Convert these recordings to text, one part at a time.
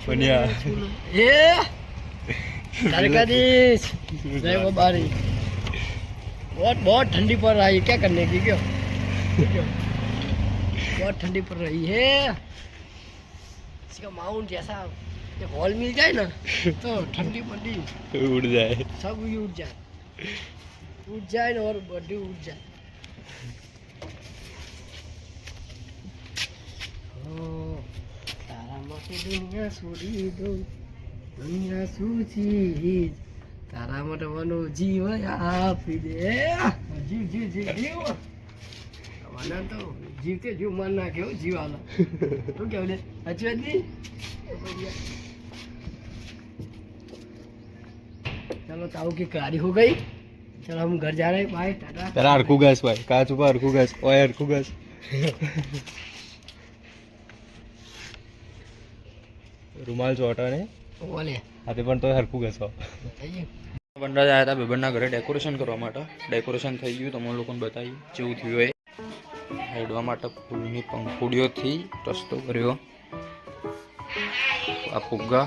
बनिया ये तारकादीश जय बाबारी बहुत ठंडी पड़ रही है, क्या करने की क्यों बहुत ठंडी पड़ रही है। इसका माउंट जैसा जब हॉल मिल जाए ना तो ठंडी बॉडी उड़ जाए, सब ही उठ जाए ना और बॉडी उठ जाए। तारा માટે દુનિયા છોડી દો, દુનિયા શું ચીજ તારા માટે મનો જીવ આપી દે। જીવ જીવ જીવ જીવ મને તો જીવતે જીવ મન નાખ્યો જીવ આલા તું કેવું લે સાચી વાત નહીં। चलो ताऊ की गाड़ी हो गई, चलो हम घर जा रहे हैं, बाय टाटा। तेरा अरकू गैस भाई कहा छुपा अरकू गैस ओए अरकू गैस रुमाल ચોટા ને ઓલે આતે પણ તો હરકુ ગેસ બંડા આયા હતા બેબનના ઘરે ડેકોરેશન કરવા માટે। ડેકોરેશન થઈ ગયું, તમને લોકોને બતાવ્યું જેવું થયું એ હેડવા માટે ફૂલની પંખુડીઓથી રસ્તો કર્યો। આ ફુગ્ગા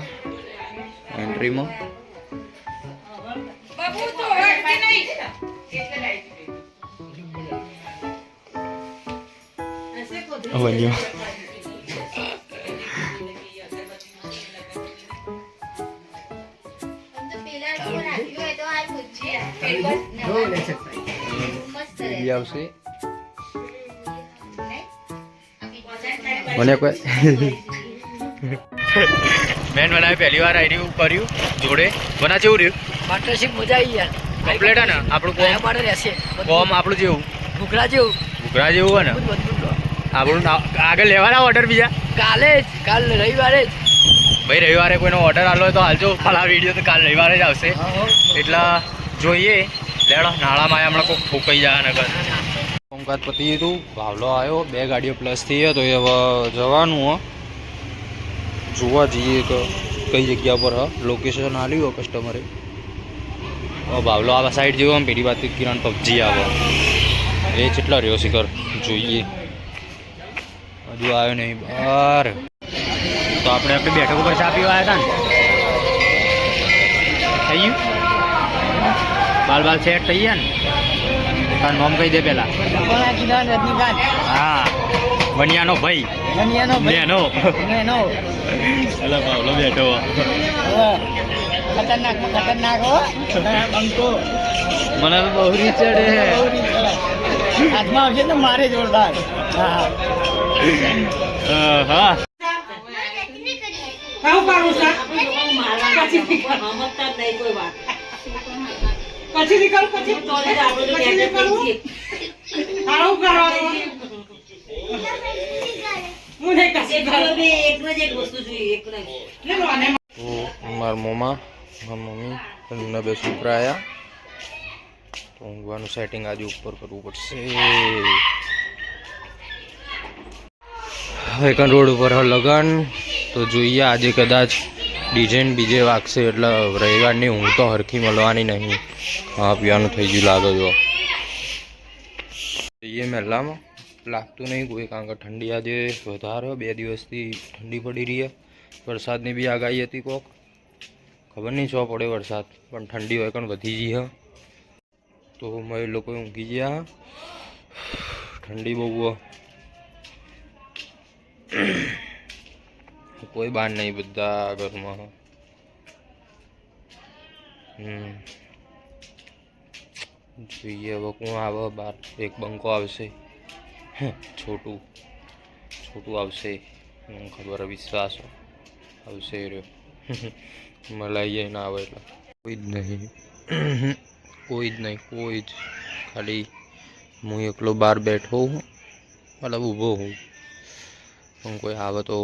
એન્ટ્રીમાં બન્યો આવશે મને કોઈ મેન બનાવી પહેલી વાર આઈડિયું કર્યું જોડે બના જેવું રહ્યું પાર્ટનરશિપ મજા આવી યાર કમ્પ્લીટ હે ને આપણું કોમ માટે રહેશે કોમ આપણું જેવું ભૂખરા જેવું હે ને આપણું આગળ લેવાના ઓર્ડર બીજા કાલ રવિવારે જ ભાઈ રવિવારે કોઈનો ઓર્ડર આલો હોય તો હાલજો ફાળા વિડીયો તો કાલ રવિવારે જ આવશે એટલે જોઈએ લેડો નાળામાં હમણાં કોઈ ફૂંકાઈ જાય નગર કામકાજ પતી હતું ભાવલો આવ્યો 2 ગાડીઓ પ્લસ થઈ તો એ હવે જવાનું હો જોવા જઈએ કે કઈ જગ્યા પર લોકેશન આલ્યું કસ્ટમરે ભાવલો આ સાઈડ જેવો આમ પેલી વાત કિરણ પબજી આવે એ કેટલા રહ્યો શિખર જોઈએ હજુ આવ્યો નહીં બહાર તો આપણે આપણી બેઠક ઉપર ચા પીવા આવ્યા હતા ને થઈ ગયું બાલ સેટ થઈ ગયા ને તારું નામ કહી દે પેલા હા વનિયાનો ભાઈ નેનો એટલે ભાવલો બેઠો ખતરનાક હો બંકો મને તો બહુરી ચડે હાથમાં આવશે તો મારે જોરદાર હા હા પછી નીકળ પછી નીકળવું આવું કરવાનું મને કશે ઘરે એકને જ એક વસ્તુ જોઈએ એકને લે લો આને તો મારા મોમાં મમ્મી એમના બે છોકરા આવ્યા તો ઊંઘવાનું સેટિંગ આજે ઉપર કરવું પડશે। એકન રોડ ઉપર લગન તો જોઈએ આજે કદાચ ડિઝાઇન બીજે વાગશે એટલે રવિવારની ઊંઘ તો હરખી મળવાની નહીં। હા પીવાનું થઈ ગયું લાગે જો જઈએ મહેલામાં લાગતું નહીં કોઈ કારણ કે ઠંડી આજે વધારે 2 દિવસથી ઠંડી પડી રહી છે। વરસાદની બી આગાહી હતી કોક ખબર નહીં શું પડે વરસાદ પણ ઠંડી હોય પણ વધી ગઈ છે તો મેં લોકો ઊંઘી ગયા ઠંડી બહુ કોઈ બાર નહીં બધા ઘરમાં જોઈએ હવે કોણ આવે બાર એક બંકો આવશે છોટું આવશે ખબર વિશ્વાસ આવશે રહ્યો મલાઈએ ના આવે એટલે કોઈ જ નહીં ખાલી હું એકલો બહાર બેઠો હું મતલબ ઊભો હું પણ કોઈ આવે તો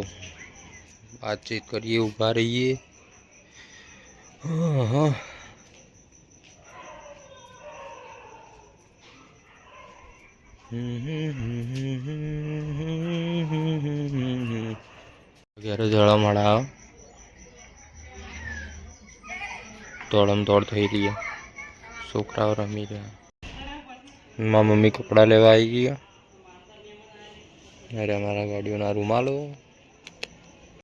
વાતચીત કરીએ ઊભા રહીએ। હા ઘરે જળમાળા દોડમ દોડ થઈ રહી है છોકરાઓ રમી રહ્યા। મારા મમ્મી કપડાં લેવા આવી ગયા। અરે અમારા ગાડીઓના રૂમાલો